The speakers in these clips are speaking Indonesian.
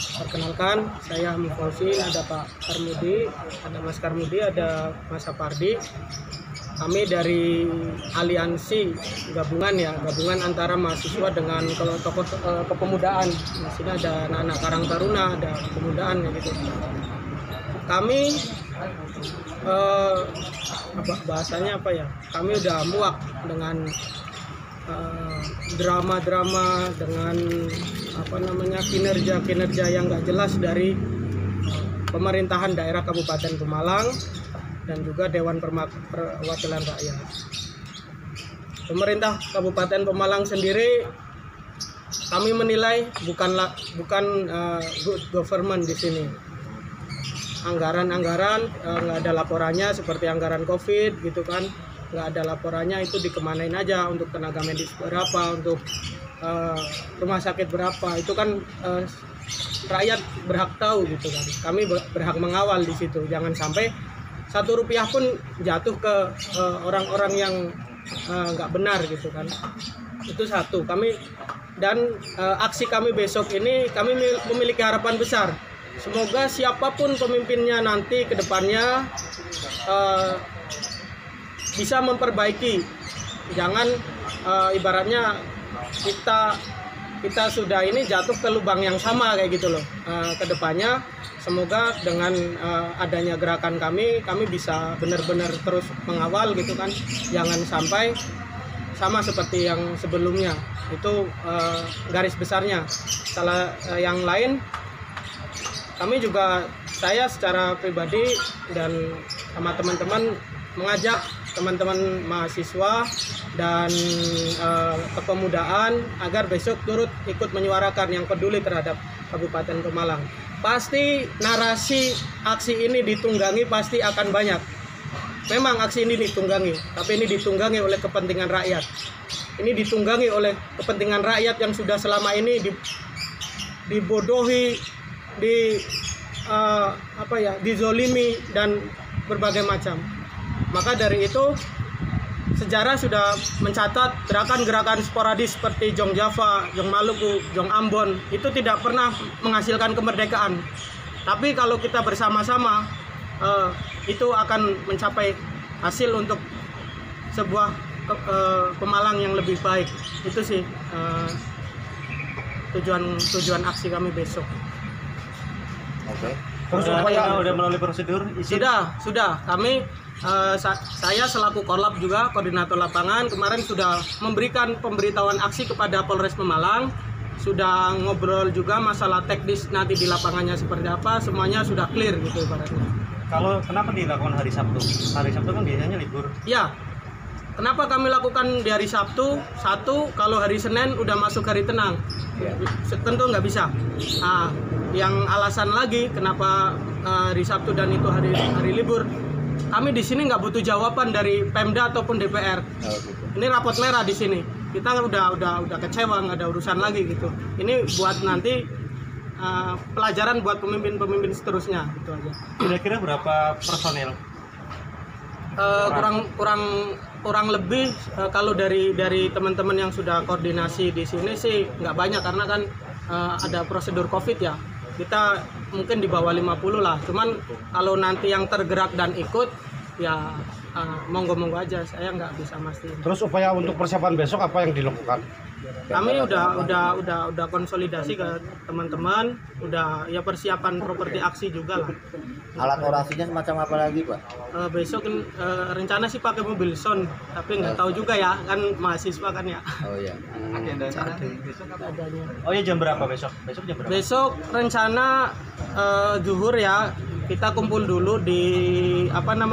Perkenalkan, saya Mufausin, ada Pak Karmudi, ada Mas Karmudi, ada Mas Sapardi. Kami dari aliansi gabungan antara mahasiswa dengan tokoh kepemudaan. Di sini ada anak-anak Karang Taruna, ada kepemudaan gitu. Kami bahasanya apa ya? Kami udah muak dengan drama-drama, dengan kinerja yang nggak jelas dari pemerintahan daerah Kabupaten Pemalang dan juga Dewan Perwakilan Rakyat. Pemerintah Kabupaten Pemalang sendiri kami menilai bukan good government di sini. Anggaran nggak ada laporannya, seperti anggaran COVID gitu kan, nggak ada laporannya, itu dikemanain aja, untuk tenaga medis berapa, untuk rumah sakit berapa, itu kan rakyat berhak tahu gitu kan. Kami berhak mengawal di situ, jangan sampai Rp1 pun jatuh ke orang-orang yang nggak benar gitu kan. Itu satu. Kami dan aksi kami besok ini, kami memiliki harapan besar. Semoga siapapun pemimpinnya nanti ke depannya bisa memperbaiki. Jangan ibaratnya kita sudah ini jatuh ke lubang yang sama kayak gitu loh. Ke depannya semoga dengan adanya gerakan kami bisa benar-benar terus mengawal gitu kan. Jangan sampai sama seperti yang sebelumnya. Itu garis besarnya. Yang lain, kami juga, saya secara pribadi dan sama teman-teman mengajak teman-teman mahasiswa dan kepemudaan agar besok turut ikut menyuarakan yang peduli terhadap Kabupaten Pemalang. Pasti narasi aksi ini ditunggangi, pasti akan banyak. Memang aksi ini ditunggangi, tapi ini ditunggangi oleh kepentingan rakyat. Ini ditunggangi oleh kepentingan rakyat yang sudah selama ini dibodohi, dizolimi dan berbagai macam. Maka dari itu sejarah sudah mencatat gerakan-gerakan sporadis seperti Jong Java, Jong Maluku, Jong Ambon itu tidak pernah menghasilkan kemerdekaan. Tapi kalau kita bersama-sama itu akan mencapai hasil untuk sebuah Pemalang yang lebih baik. Itu sih tujuan aksi kami besok. Oke. Terus udah melalui prosedur izin? Sudah. Kami saya selaku Korlap juga, koordinator lapangan, kemarin sudah memberikan pemberitahuan aksi kepada Polres Pemalang. Sudah ngobrol juga masalah teknis nanti di lapangannya seperti apa, semuanya sudah clear gitu ibaratnya. Kalau kenapa dilakukan hari Sabtu? Hari Sabtu kan biasanya libur. Ya. Kenapa kami lakukan di hari Sabtu? Satu, kalau hari Senin udah masuk hari tenang, tentu nggak bisa. Nah, yang alasan lagi kenapa hari Sabtu dan itu hari libur, kami di sini nggak butuh jawaban dari Pemda ataupun DPR. Ini rapot merah di sini. Kita udah kecewa, nggak ada urusan lagi gitu. Ini buat nanti pelajaran buat pemimpin seterusnya gitu aja. Kira-kira berapa personil? Kurang lebih kalau dari teman-teman yang sudah koordinasi di sini sih nggak banyak, karena kan ada prosedur COVID ya. Kita mungkin di bawah 50 lah. Cuman kalau nanti yang tergerak dan ikut ya monggo-monggo aja, saya nggak bisa mastiin. Terus upaya untuk persiapan besok apa yang dilakukan? Kami udah konsolidasi ke teman-teman, udah ya persiapan properti aksi juga lah. Alat orasinya semacam apa lagi, Pak? Besok rencana sih pakai mobil sound, tapi nggak tahu juga ya, kan mahasiswa kan ya. Oh iya. Oh ya, jam berapa besok? Besok jam berapa? Besok rencana zuhur ya, kita kumpul dulu di lapangan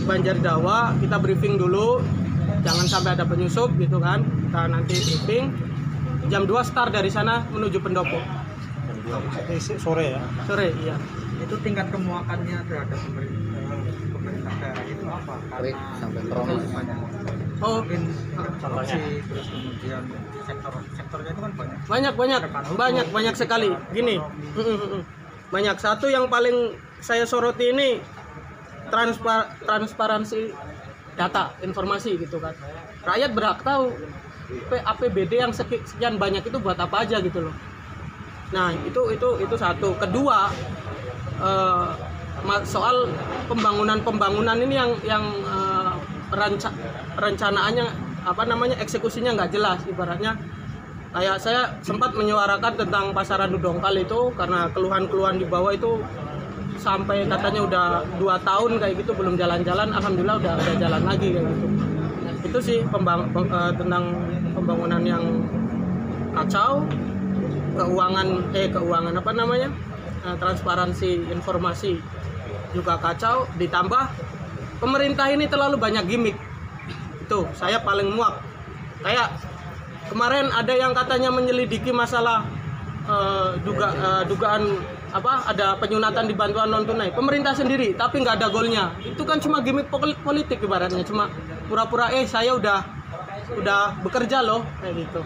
Banjardawa, kita briefing dulu, jangan sampai ada penyusup gitu kan. Kita nanti briefing jam 2 start dari sana menuju Pendopo. Sore ya? Sore, iya. Itu tingkat kemuakannya terhadap pemerintah daerah itu apa? Wait, sampai promo. Oh, Mungkin korupsi, terus kemudian sektornya itu kan banyak sekali. Gini, banyak. Satu yang paling saya soroti ini transparansi data, informasi gitu kan. Rakyat berhak tahu APBD yang sekian banyak itu buat apa aja gitu loh. Nah itu satu. Kedua, soal pembangunan ini yang rencanaannya eksekusinya nggak jelas. Ibaratnya kayak saya sempat menyuarakan tentang pasaran Dudongkal itu karena keluhan-keluhan di bawah itu sampai katanya udah 2 tahun kayak gitu belum jalan-jalan. Alhamdulillah udah jalan lagi kayak gitu. Itu sih tentang pembangunan yang kacau, keuangan transparansi informasi juga kacau, ditambah pemerintah ini terlalu banyak gimmick. Itu saya paling muak. Kayak kemarin ada yang katanya menyelidiki masalah dugaan ada penyunatan di bantuan non tunai, pemerintah sendiri tapi nggak ada golnya. Itu kan cuma gimmick politik ibaratnya, cuma pura-pura saya udah bekerja loh kayak gitu.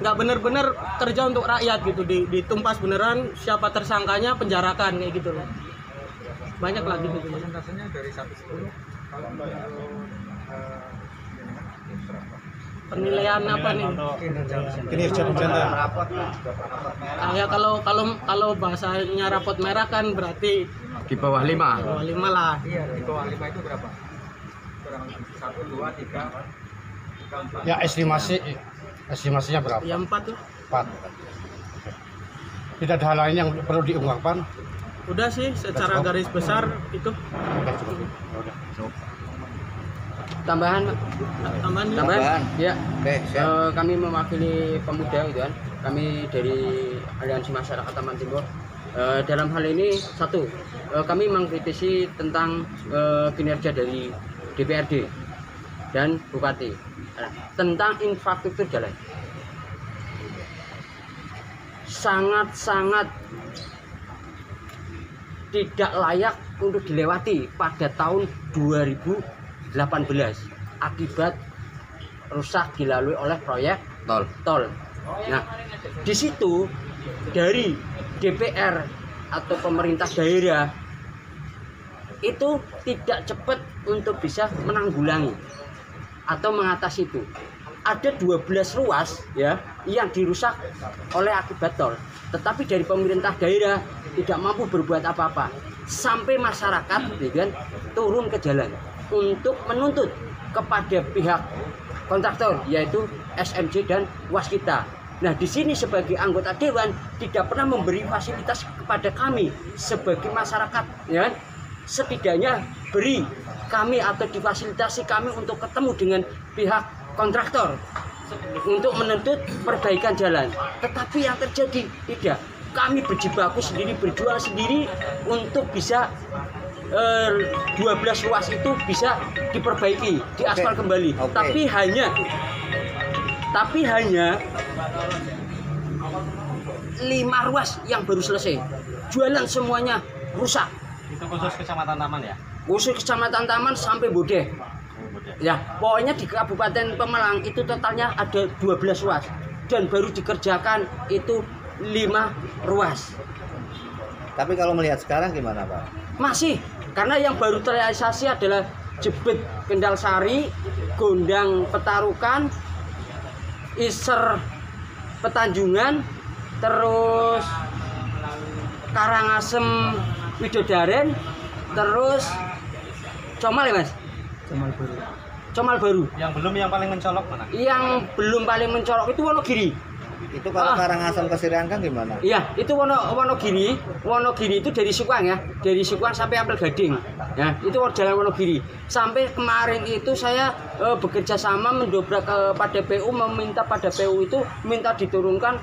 Nggak bener-bener kerja untuk rakyat gitu, ditumpas beneran, siapa tersangkanya penjarakan kayak gitu loh. Banyak lagi gitu. Persentasenya dari 1-10 kalau penilaian apa nih? Kinerja pemerintah. Kayak kalau bahasanya rapot merah kan berarti Di bawah 5. bawah 5 lah. Iya, di bawah 5 itu berapa? Kurang 1, 2, 3, 4. Ya estimasinya berapa? Ya 4 tuh. 4. Tidak ada hal lain yang perlu diungkapkan. Udah sih secara garis besar itu. Udah cukup. Ya udah. Tambahan, Pak. Tambahan. Ya. Oke, siap. Kami mewakili pemuda gitu kan. Kami dari Aliansi Masyarakat Taman Timur. Dalam hal ini kami mengkritisi tentang kinerja dari DPRD dan Bupati tentang infrastruktur jalan. Sangat-sangat tidak layak untuk dilewati pada tahun 2018 akibat rusak dilalui oleh proyek tol. Nah, di situ dari DPR atau pemerintah daerah itu tidak cepat untuk bisa menanggulangi atau mengatasi itu. Ada 12 ruas ya yang dirusak oleh akibat tol, tetapi dari pemerintah daerah tidak mampu berbuat apa-apa sampai masyarakat kan, turun ke jalan untuk menuntut kepada pihak kontraktor yaitu SMJ dan Waskita. Nah, di sini sebagai anggota dewan tidak pernah memberi fasilitas kepada kami sebagai masyarakat ya. Setidaknya beri kami atau difasilitasi kami untuk ketemu dengan pihak kontraktor untuk menuntut perbaikan jalan. Tetapi yang terjadi tidak. Kami berjibaku sendiri, berjuang sendiri untuk bisa 12 ruas itu bisa diperbaiki, diaspal kembali. Tapi hanya 5 ruas yang baru selesai. Jalan semuanya rusak. Itu khusus Kecamatan Taman ya? Khusus Kecamatan Taman sampai Bodeh. Ya, pokoknya di Kabupaten Pemalang itu totalnya ada 12 ruas dan baru dikerjakan itu 5 ruas. Tapi kalau melihat sekarang gimana, Pak? Masih, karena yang baru terrealisasi adalah Jebet Kendal Sari, Gondang Petarukan, Iser Petanjungan, terus Karangasem Widodaren, terus Comal ya Mas? Comal baru. Yang belum yang paling mencolok mana? Yang belum paling mencolok itu Wonogiri. Itu kalau Karangasem ke Siriangkang gimana? Iya, itu Wonogiri. Wonogiri itu dari Sukwang ya, dari Sukwang sampai Ampel Gading. Ya, itu jalan Wonogiri. Sampai kemarin itu saya bekerja sama mendobrak pada PU, meminta pada PU itu minta diturunkan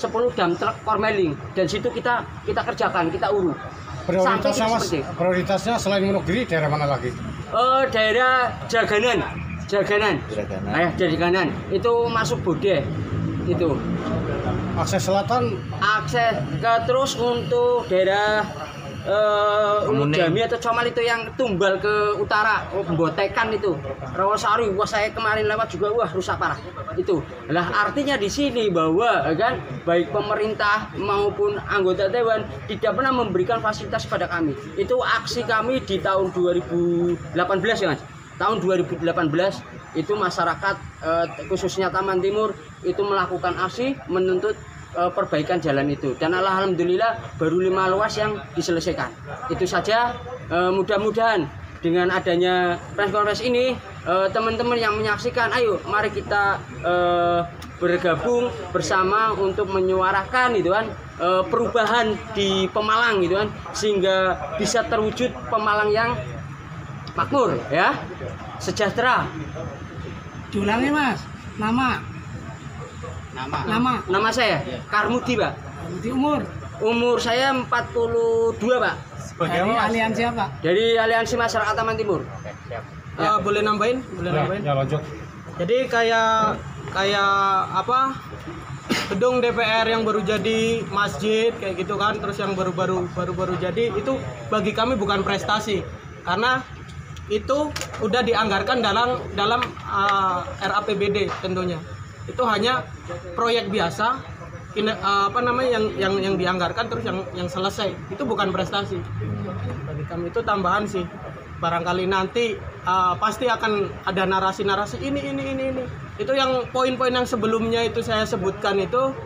10 dump truck Kormeling, dan situ kita kerjakan, kita urus. Prioritasnya selain Wonogiri daerah mana lagi? Daerah Jaganan. Jaganan. Itu masuk Bodeh. Itu Akses selatan, akses ke terus untuk daerah Jami atau Comal itu yang tumbal ke utara, Botekan itu Rawasari. Wah, saya kemarin lewat juga, wah rusak parah itu. Lah artinya di sini bahwa kan baik pemerintah maupun anggota dewan tidak pernah memberikan fasilitas pada kami. Itu aksi kami di tahun 2018 ya Mas. tahun 2018 itu masyarakat khususnya Taman Timur itu melakukan aksi menuntut perbaikan jalan itu, dan alhamdulillah baru 5 luas yang diselesaikan. Itu saja, mudah-mudahan dengan adanya press conference ini teman-teman yang menyaksikan, ayo mari kita bergabung bersama untuk menyuarakan gitu kan perubahan di Pemalang gitu kan, sehingga bisa terwujud Pemalang yang makmur ya, sejahtera. Diulangi Mas, nama saya Karmudi, Pak. di umur Saya 42, Pak. dari aliansi apa? Dari Aliansi Masyarakat Taman Timur. Boleh nambahin? Ya lanjut. Jadi kayak apa, gedung DPR yang baru jadi, masjid kayak gitu kan, terus yang baru jadi, itu bagi kami bukan prestasi, karena itu udah dianggarkan dalam RAPBD tentunya. Itu hanya proyek biasa, yang dianggarkan terus yang selesai. Itu bukan prestasi. Bagi kami itu tambahan sih. Barangkali nanti pasti akan ada narasi-narasi ini. Itu yang poin-poin yang sebelumnya itu saya sebutkan itu,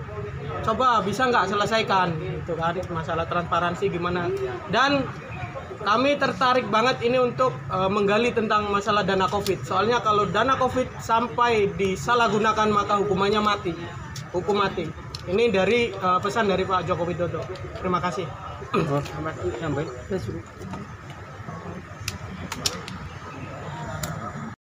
coba bisa nggak selesaikan itu kan, masalah transparansi gimana. Dan kami tertarik banget ini untuk menggali tentang masalah dana Covid. Soalnya kalau dana Covid sampai disalahgunakan maka hukumannya mati. Hukum mati. Ini dari pesan dari Pak Joko Widodo. Terima kasih.